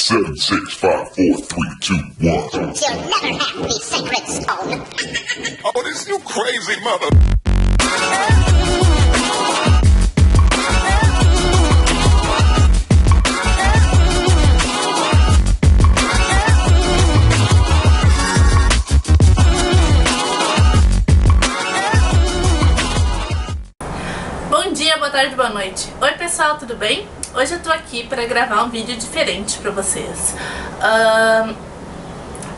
7, 6, 5, 4, 3, 2, 1. You'll never have the sacred stone. Oh, this you crazy mother. Bom dia, boa tarde, boa noite. Oi pessoal, tudo bem? Hoje eu tô aqui para gravar um vídeo diferente pra vocês.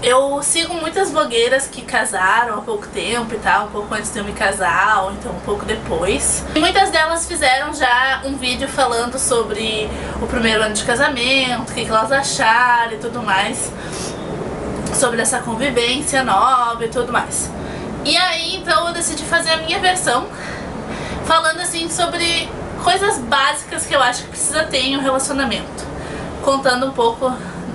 Eu sigo muitas blogueiras que casaram há pouco tempo e tal, um pouco antes de eu me casar, ou então um pouco depois. E muitas delas fizeram já um vídeo falando sobre o primeiro ano de casamento, o que elas acharam e tudo mais, sobre essa convivência nova e tudo mais. E aí então eu decidi fazer a minha versão, falando assim sobre coisas básicas que eu acho que precisa ter em um relacionamento, contando um pouco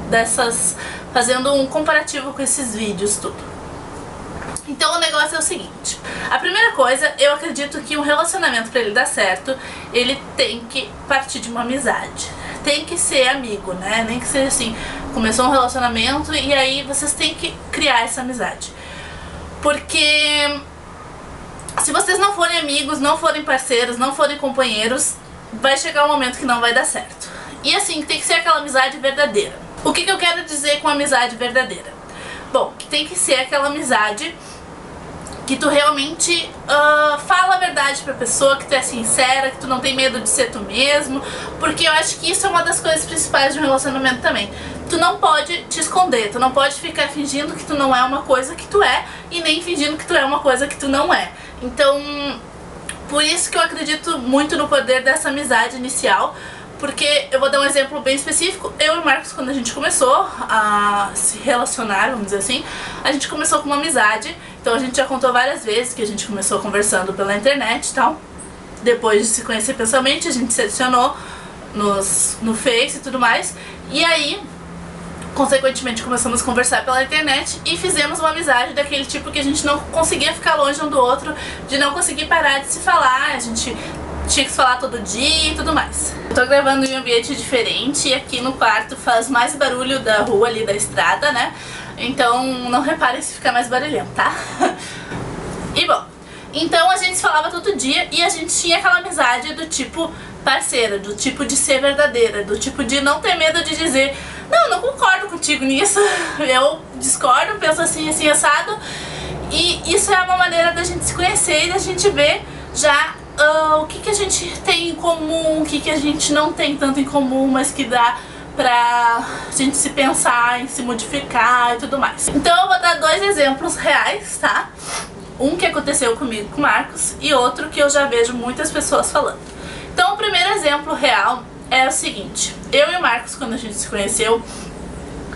dessas, fazendo um comparativo com esses vídeos tudo. Então o negócio é o seguinte: a primeira coisa, eu acredito que um relacionamento, para ele dar certo, ele tem que partir de uma amizade, tem que ser amigo, né? Nem que seja assim, começou um relacionamento e aí vocês têm que criar essa amizade, porque se vocês não forem amigos, não forem parceiros, não forem companheiros, vai chegar um momento que não vai dar certo. E assim, tem que ser aquela amizade verdadeira. O que eu quero dizer com amizade verdadeira? Bom, tem que ser aquela amizade que tu realmente fala a verdade pra pessoa, que tu é sincera, que tu não tem medo de ser tu mesmo, porque eu acho que isso é uma das coisas principais de um relacionamento também. Tu não pode te esconder, tu não pode ficar fingindo que tu não é uma coisa que tu é, e nem fingindo que tu é uma coisa que tu não é. Então, por isso que eu acredito muito no poder dessa amizade inicial, porque eu vou dar um exemplo bem específico. Eu e o Marcos, quando a gente começou a se relacionar, vamos dizer assim, a gente começou com uma amizade. Então a gente já contou várias vezes que a gente começou conversando pela internet e tal. Depois de se conhecer pessoalmente, a gente se adicionou no Face e tudo mais. E aí, consequentemente, começamos a conversar pela internet e fizemos uma amizade daquele tipo que a gente não conseguia ficar longe um do outro, de não conseguir parar de se falar, a gente tinha que se falar todo dia e tudo mais. Eu tô gravando em um ambiente diferente e aqui no quarto faz mais barulho da rua ali, da estrada, né? Então não reparem se ficar mais barulhento, tá? E bom, então a gente se falava todo dia e a gente tinha aquela amizade do tipo parceira, do tipo de ser verdadeira, do tipo de não ter medo de dizer: não concordo contigo nisso, eu discordo, penso assim, assim, assado. E isso é uma maneira da gente se conhecer e da gente ver já o que a gente tem em comum, o que a gente não tem tanto em comum, mas que dá pra gente se pensar em se modificar e tudo mais. Então eu vou dar dois exemplos reais, tá? Um que aconteceu comigo com o Marcos e outro que eu já vejo muitas pessoas falando. Então o primeiro exemplo real é o seguinte: eu e o Marcos, quando a gente se conheceu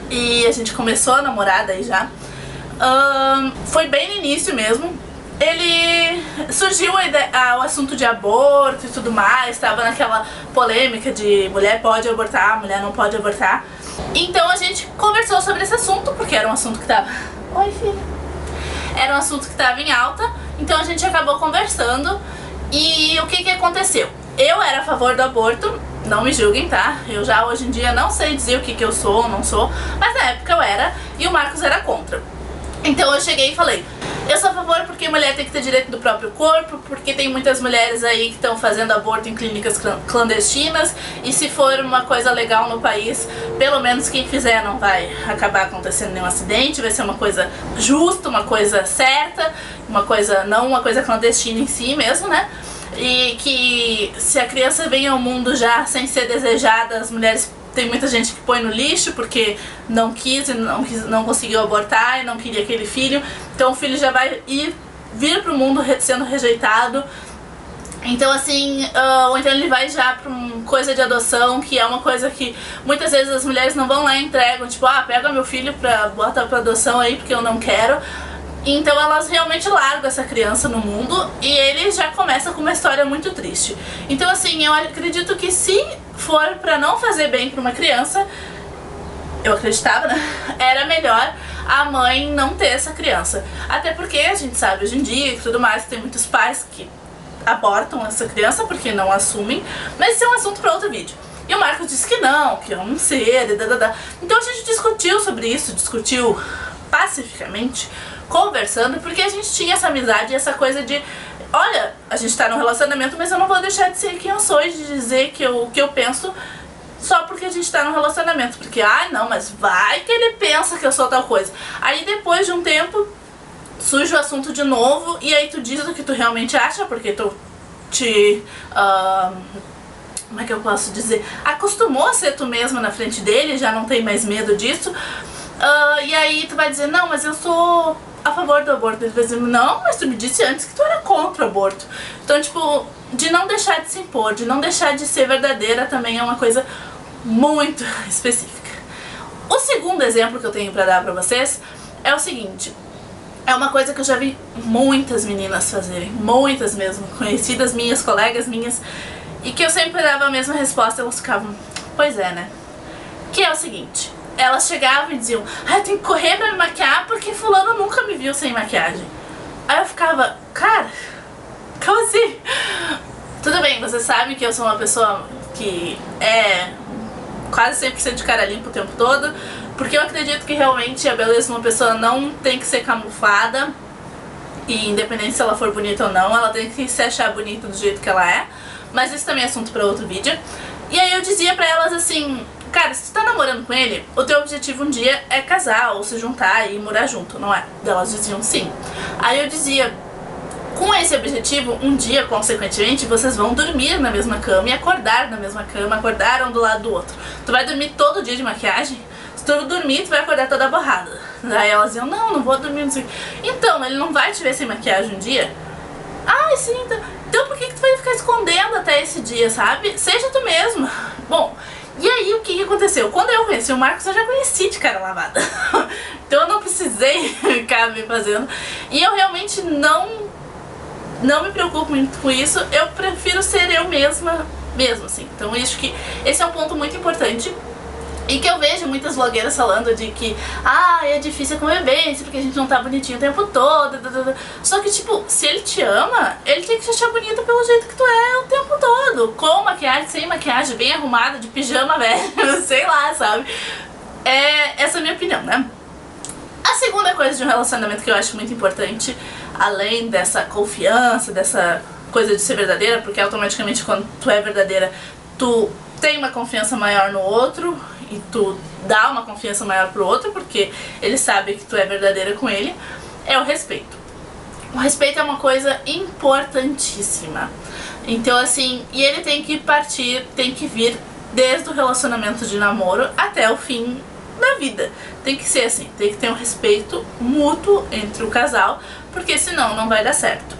e a gente começou a namorar daí já, foi bem no início mesmo. Ele surgiu o assunto de aborto e tudo mais, estava naquela polêmica de mulher pode abortar, mulher não pode abortar. Então a gente conversou sobre esse assunto, porque era um assunto que tava... Oi, filha. Era um assunto que estava em alta, então a gente acabou conversando. E o que aconteceu? Eu era a favor do aborto, não me julguem, tá? Eu já hoje em dia não sei dizer o que eu sou ou não sou, mas na época eu era, e o Marcos era contra. Então eu cheguei e falei: eu sou a favor porque mulher tem que ter direito do próprio corpo, porque tem muitas mulheres aí que estão fazendo aborto em clínicas clandestinas, e se for uma coisa legal no país, pelo menos quem fizer não vai acabar acontecendo nenhum acidente, vai ser uma coisa justa, uma coisa certa, uma coisa, não uma coisa clandestina em si mesmo, né? E que se a criança vem ao mundo já sem ser desejada, as mulheres... Tem muita gente que põe no lixo porque não quis e não conseguiu abortar e não queria aquele filho. Então o filho já vai vir pro mundo sendo rejeitado. Então assim, ou então ele vai já pra uma coisa de adoção, que é uma coisa que muitas vezes as mulheres não vão lá e entregam, tipo, pega meu filho bota pra adoção aí porque eu não quero. Então elas realmente largam essa criança no mundo e ele já começa com uma história muito triste. Então assim, eu acredito que se for pra não fazer bem pra uma criança, eu acreditava, né? Era melhor a mãe não ter essa criança. Até porque a gente sabe hoje em dia e tudo mais, tem muitos pais que abortam essa criança porque não assumem. Mas isso é um assunto pra outro vídeo. E o Marcos disse que não ser, Então a gente discutiu sobre isso, discutiu pacificamente, conversando, porque a gente tinha essa amizade e essa coisa de, olha, a gente tá num relacionamento, mas eu não vou deixar de ser quem eu sou e de dizer o que eu penso só porque a gente tá num relacionamento. Porque, não, mas vai que ele pensa que eu sou tal coisa. Aí depois de um tempo, surge o assunto de novo e aí tu diz o que tu realmente acha, porque tu te... como é que eu posso dizer? Acostumou a ser tu mesma na frente dele, já não tem mais medo disso. E aí tu vai dizer, não, mas eu sou a favor do aborto. Ele vai dizer, não, mas tu me disse antes que tu era contra o aborto. Então, tipo, de não deixar de se impor, de não deixar de ser verdadeira também é uma coisa muito específica. O segundo exemplo que eu tenho pra dar pra vocês é o seguinte. É uma coisa que eu já vi muitas meninas fazerem, muitas mesmo, conhecidas minhas, colegas minhas, e que eu sempre dava a mesma resposta, elas ficavam, pois é, né? Que é o seguinte, elas chegavam e diziam, eu tenho que correr pra me maquiar porque fulano nunca me viu sem maquiagem. Aí eu ficava, cara, como assim? Tudo bem, você sabe que eu sou uma pessoa que é quase 100% de cara limpa o tempo todo, porque eu acredito que realmente a beleza de uma pessoa não tem que ser camuflada, e independente se ela for bonita ou não, ela tem que se achar bonita do jeito que ela é, mas isso também é assunto pra outro vídeo. E aí eu dizia pra elas assim, cara, se tu tá namorando com ele, o teu objetivo um dia é casar ou se juntar e morar junto, não é? Elas diziam sim. Aí eu dizia, com esse objetivo, um dia, consequentemente, vocês vão dormir na mesma cama e acordar na mesma cama, acordar um do lado do outro. Tu vai dormir todo dia de maquiagem? Se tu dormir, tu vai acordar toda borrada. Daí elas diziam, não vou dormir, não sei o quê. Então, ele não vai te ver sem maquiagem um dia? Sim, então por que tu vai ficar escondendo até esse dia, sabe? Seja tu mesma. Bom, e aí o que aconteceu? Quando eu conheci o Marcos, eu já conheci de cara lavada. Então eu não precisei ficar me fazendo. E eu realmente não me preocupo muito com isso, eu prefiro ser eu mesma, mesmo assim. Então eu acho que esse é um ponto muito importante. E que eu vejo muitas blogueiras falando de que é difícil a convivência, porque a gente não tá bonitinho o tempo todo. Só que, tipo, se ele te ama, ele tem que te achar bonita pelo jeito que tu é o tempo todo. Com maquiagem, sem maquiagem, bem arrumada, de pijama velho, sei lá, sabe? Essa é a minha opinião, né? A segunda coisa de um relacionamento que eu acho muito importante, além dessa confiança, dessa coisa de ser verdadeira, porque automaticamente quando tu é verdadeira, tu tem uma confiança maior no outro e tu dá uma confiança maior pro outro, porque ele sabe que tu é verdadeira com ele, é o respeito. O respeito é uma coisa importantíssima. Então assim, e ele tem que partir, tem que vir desde o relacionamento de namoro até o fim da vida. Tem que ser assim, tem que ter um respeito mútuo entre o casal, porque senão não vai dar certo.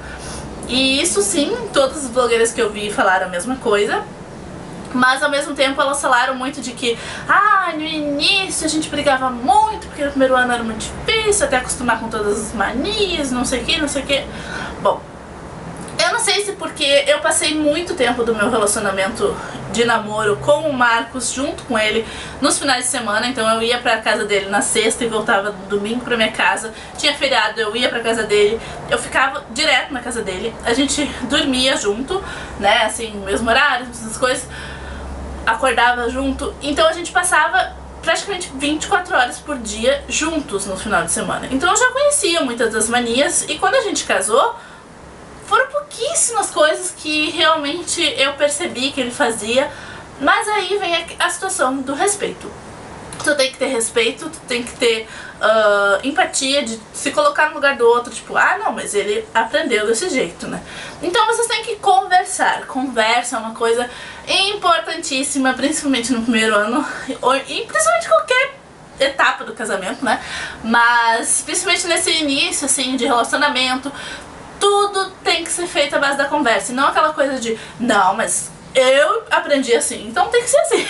E isso sim, todas as blogueiras que eu vi falaram a mesma coisa, mas ao mesmo tempo elas falaram muito de que no início a gente brigava muito, porque no primeiro ano era muito difícil, até acostumar com todas as manias, não sei o que. Bom, eu não sei se porque eu passei muito tempo do meu relacionamento de namoro com o Marcos, junto com ele, nos finais de semana. Então eu ia pra casa dele na sexta e voltava no domingo pra minha casa. Tinha feriado, eu ia pra casa dele, eu ficava direto na casa dele. A gente dormia junto, né, assim, mesmo horário, essas coisas. Acordava junto, então a gente passava praticamente 24 horas por dia juntos no final de semana. Então eu já conhecia muitas das manias e quando a gente casou, foram pouquíssimas coisas que realmente eu percebi que ele fazia, mas aí vem a situação do respeito. Tu tem que ter respeito, tu tem que ter empatia, de se colocar no lugar do outro, tipo, não, mas ele aprendeu desse jeito, né? Então vocês têm que conversar. Conversa é uma coisa importantíssima, principalmente no primeiro ano, e principalmente em qualquer etapa do casamento, né? Mas principalmente nesse início, assim, de relacionamento, tudo tem que ser feito à base da conversa, e não aquela coisa de, não, mas eu aprendi assim, então tem que ser assim.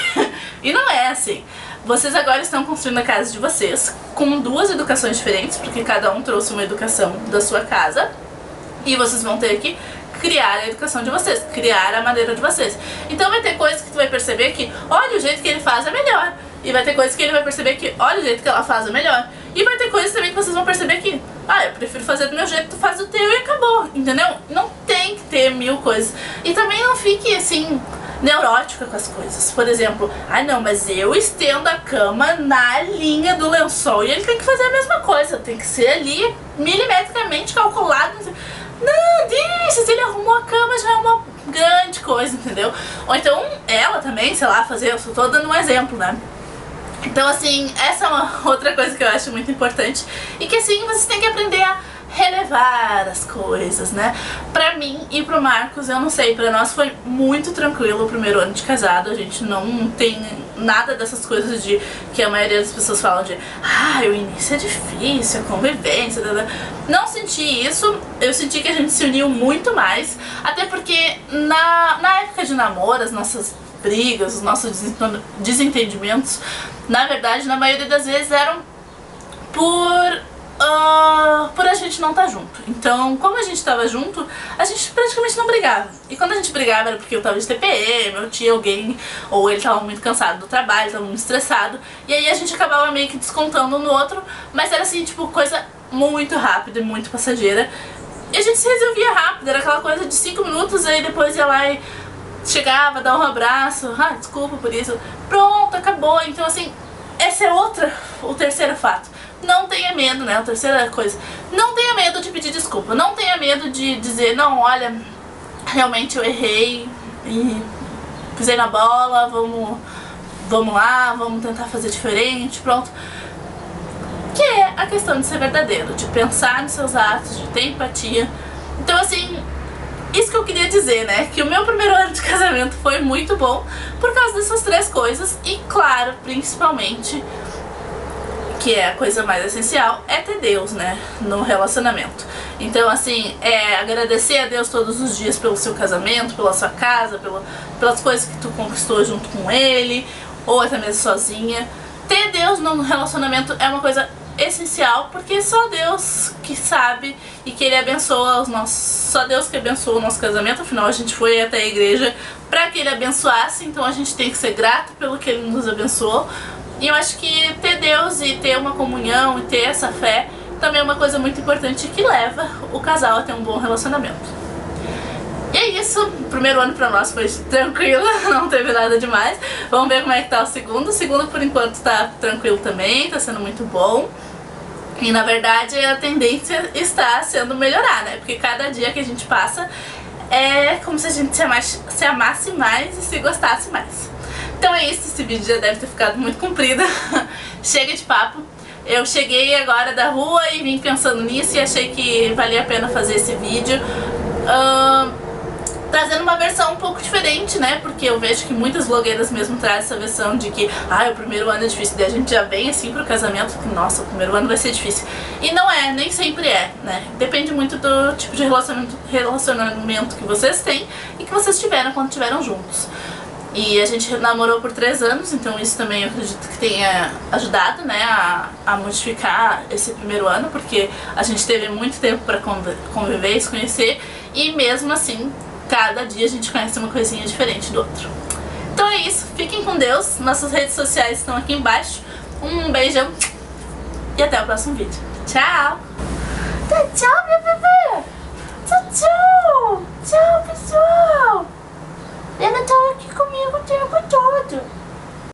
E não é assim. Vocês agora estão construindo a casa de vocês com duas educações diferentes, porque cada um trouxe uma educação da sua casa, e vocês vão ter que criar a educação de vocês, criar a maneira de vocês. Então vai ter coisas que tu vai perceber que, olha, o jeito que ele faz é melhor. E vai ter coisas que ele vai perceber que, olha, o jeito que ela faz é melhor. E vai ter coisas também que vocês vão perceber que, eu prefiro fazer do meu jeito, tu faz o teu e acabou, entendeu? Não tem que ter mil coisas. E também não fique assim, neurótica com as coisas. Por exemplo, não, mas eu estendo a cama na linha do lençol e ele tem que fazer a mesma coisa, tem que ser ali milimetricamente calculado. Não, deixa, se ele arrumou a cama já é uma grande coisa, entendeu? Ou então ela também, sei lá, fazer, eu só tô dando um exemplo, né? Então assim, essa é uma outra coisa que eu acho muito importante e que assim, vocês têm que aprender a relevar as coisas, né? Pra mim e pro Marcos, eu não sei, pra nós foi muito tranquilo o primeiro ano de casado. A gente não tem nada dessas coisas de que a maioria das pessoas falam de o início é difícil, a convivência, não senti isso. Eu senti que a gente se uniu muito mais, até porque na época de namoro, as nossas brigas, os nossos desentendimentos, na verdade, na maioria das vezes eram por a gente não estar junto. Então, como a gente tava junto, a gente praticamente não brigava. E quando a gente brigava era porque eu tava de TPM, eu tinha alguém, ou ele tava muito cansado do trabalho, tava muito estressado. E aí a gente acabava meio que descontando um no outro, mas era assim, tipo, coisa muito rápida e muito passageira. E a gente se resolvia rápido, era aquela coisa de 5 minutos, aí depois ia lá e chegava, dava um abraço, desculpa por isso, pronto, acabou. Então assim, essa é o terceiro fato. Não tenha medo, né? A terceira coisa. Não tenha medo de pedir desculpa. Não tenha medo de dizer, não, olha, realmente eu errei e pisei na bola, vamos lá, vamos tentar fazer diferente, pronto. Que é a questão de ser verdadeiro, de pensar nos seus atos, de ter empatia. Então assim, isso que eu queria dizer, né? Que o meu primeiro ano de casamento foi muito bom por causa dessas três coisas e, claro, principalmente, que é a coisa mais essencial, é ter Deus, né, no relacionamento. Então assim, agradecer a Deus todos os dias pelo seu casamento, pela sua casa, pelas coisas que tu conquistou junto com ele, ou até mesmo sozinha. Ter Deus no relacionamento é uma coisa essencial, porque é só Deus que sabe e que Ele abençoa só Deus que abençoa o nosso casamento. Afinal a gente foi até a igreja para que Ele abençoasse, então a gente tem que ser grato pelo que Ele nos abençoou. E eu acho que ter Deus e ter uma comunhão e ter essa fé também é uma coisa muito importante que leva o casal a ter um bom relacionamento. E é isso, o primeiro ano pra nós foi tranquilo, não teve nada demais. Vamos ver como é que tá o segundo. O segundo por enquanto tá tranquilo também, tá sendo muito bom. E na verdade a tendência está sendo melhorar, né? Porque cada dia que a gente passa é como se a gente se amasse mais e se gostasse mais. Então é isso, esse vídeo já deve ter ficado muito comprido. Chega de papo. Eu cheguei agora da rua e vim pensando nisso e achei que valia a pena fazer esse vídeo. Trazendo uma versão um pouco diferente, né? Porque eu vejo que muitas blogueiras mesmo trazem essa versão de que o primeiro ano é difícil, daí a gente já vem assim pro casamento que, nossa, o primeiro ano vai ser difícil. E não é, nem sempre é, né? Depende muito do tipo de relacionamento que vocês têm e que vocês tiveram quando estiveram juntos. E a gente namorou por 3 anos, então isso também eu acredito que tenha ajudado, né, a modificar esse primeiro ano, porque a gente teve muito tempo para conviver e se conhecer, e mesmo assim, cada dia a gente conhece uma coisinha diferente do outro. Então é isso, fiquem com Deus, nossas redes sociais estão aqui embaixo, um beijão e até o próximo vídeo. Tchau! Tchau, meu bebê! Tchau! Tchau, pessoal! Ela tá aqui comigo o tempo todo.